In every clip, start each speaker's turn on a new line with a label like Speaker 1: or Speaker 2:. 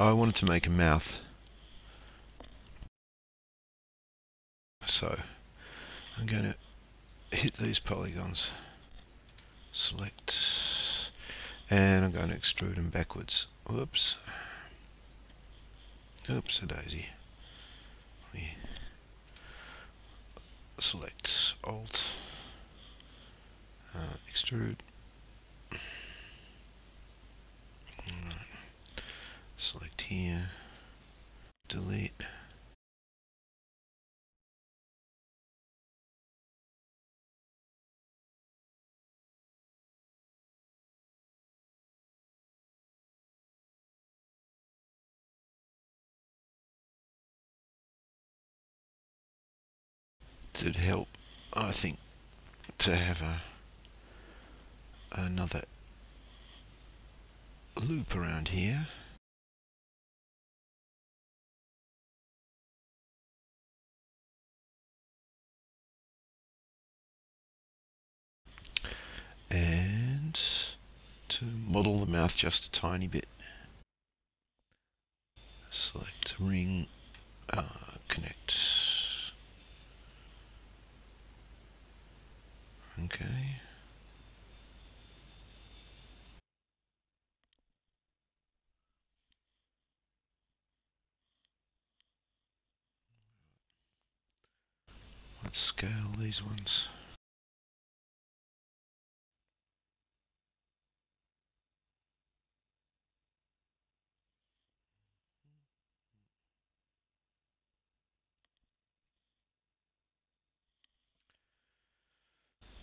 Speaker 1: I wanted to make a mouth, so I'm going to hit these polygons, select, and I'm going to extrude them backwards. Whoops. Oops, a daisy. Select Alt, extrude. Select here, delete. Did help, I think, to have another loop around here. And to model the mouth just a tiny bit, select ring, connect. Okay. Let's scale these ones.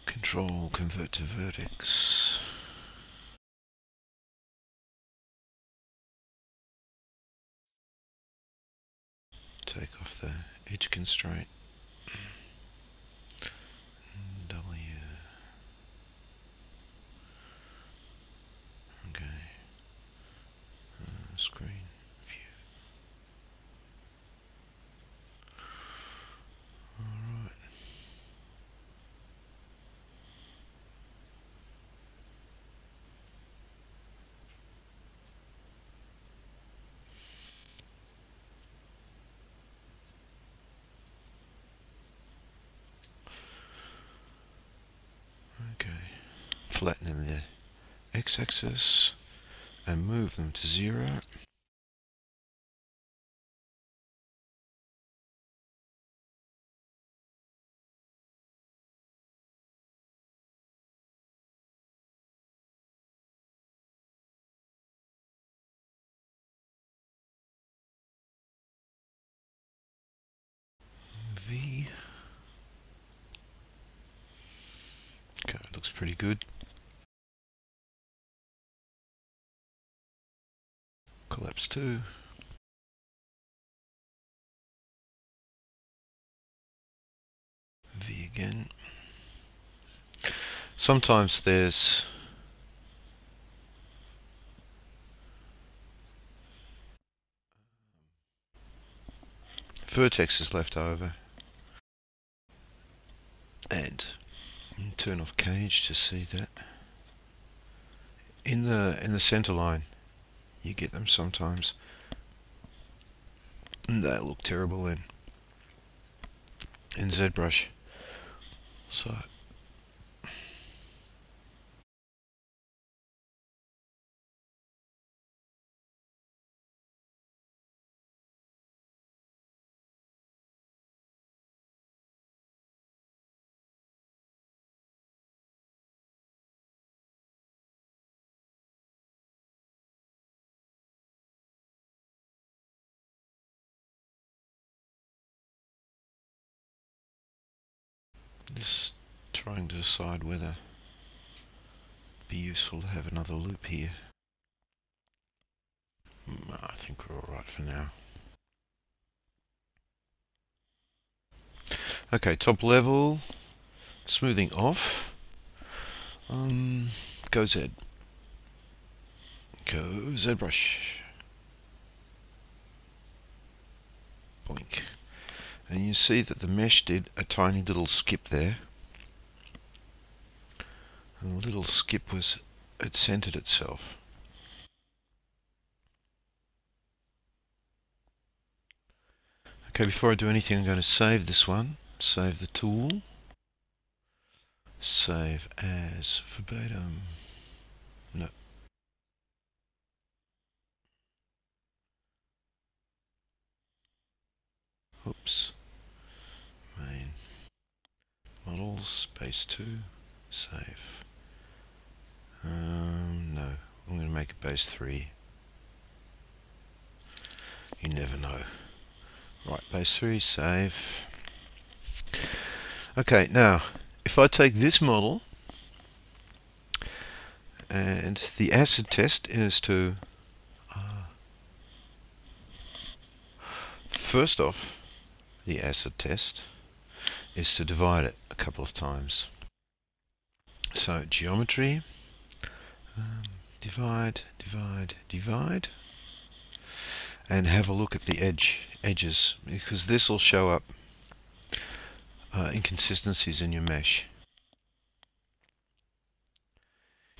Speaker 1: Control, convert to vertex. Take off the edge constraint. W. Okay. Screen view. Alright. Okay. Flattening the x-axis and move them to 0. V. Okay, it looks pretty good. Collapse 2. V again. Sometimes there's vertexes left over, and turn off cage to see that. In the center line, you get them sometimes, and they look terrible in ZBrush. So just trying to decide whether it'd be useful to have another loop here. I think we're alright for now. Okay, top level, smoothing off. Go Z. Go ZBrush. Boink. And you see that the mesh did a tiny little skip there. And the little skip was, it centered itself. Okay, before I do anything, I'm going to save this one. Save the tool. Save as verbatim. No. Oops. Main. Models, space 2. Save. No. I'm going to make it base 3. You never know. Right, base 3, save. Okay, now, if I take this model, and the acid test is to, first off, the acid test is to divide it a couple of times. So, geometry, divide, divide, divide, and have a look at the edges, because this will show up inconsistencies in your mesh.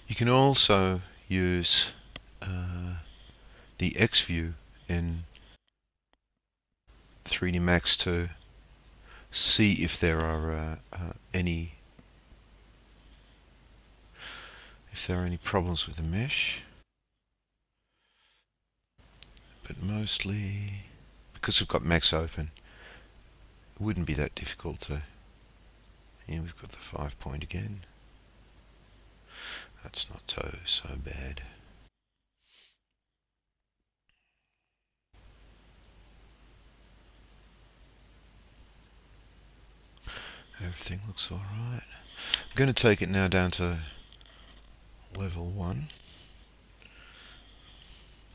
Speaker 1: You can also use the X view in 3D Max to see if there are any problems with the mesh. But mostly, because we've got Max open, it wouldn't be that difficult to. Here we've got the 5 point again. That's not so bad. Everything looks alright. I'm going to take it now down to level 1.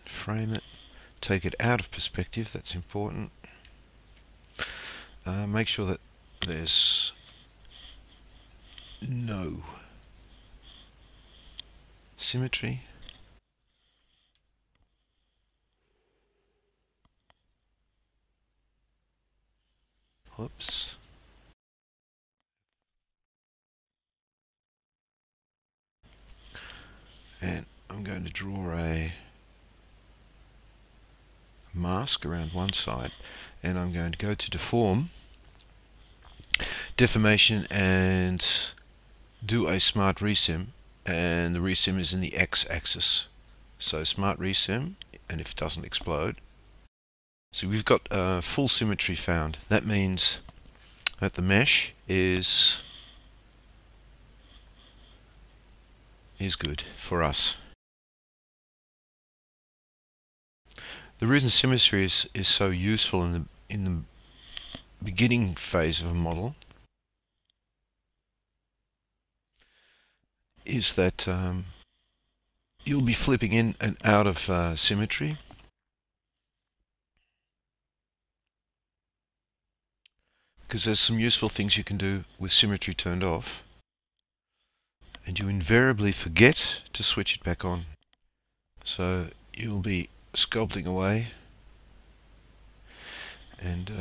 Speaker 1: Frame it. Take it out of perspective, that's important. Make sure that there's no symmetry. Whoops. And I'm going to draw a mask around one side, and I'm going to go to deformation, and do a smart resim, and the resim is in the x-axis. So smart resim, and if it doesn't explode, so we've got full symmetry found. That means that the mesh is good for us. The reason symmetry is so useful in the beginning phase of a model is that you'll be flipping in and out of symmetry. Because there's some useful things you can do with symmetry turned off, and you invariably forget to switch it back on. So you'll be sculpting away and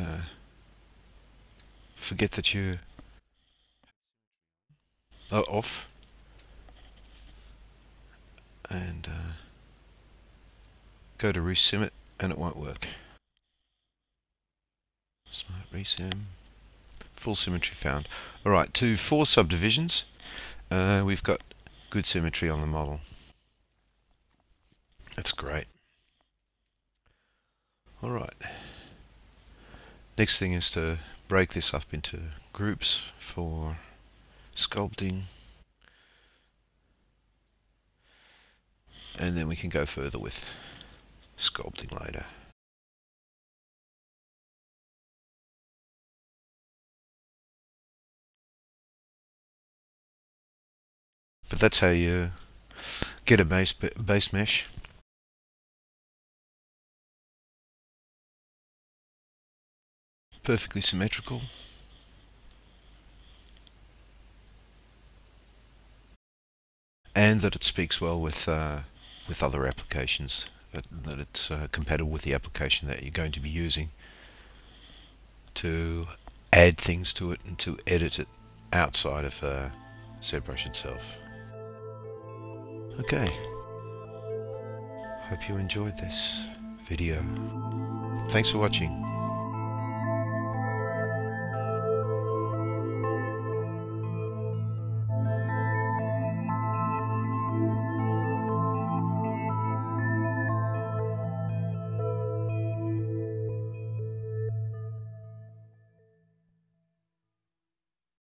Speaker 1: forget that you are off, and go to resim it, and it won't work. Smart resim. Full symmetry found. Alright, to 4 subdivisions, we've got good symmetry on the model. That's great. Alright. Next thing is to break this up into groups for sculpting. And then we can go further with sculpting later. But that's how you get a base mesh. Perfectly symmetrical. And that it speaks well with other applications, that it's compatible with the application that you're going to be using to add things to it and to edit it outside of ZBrush itself. Okay, hope you enjoyed this video. Thanks for watching.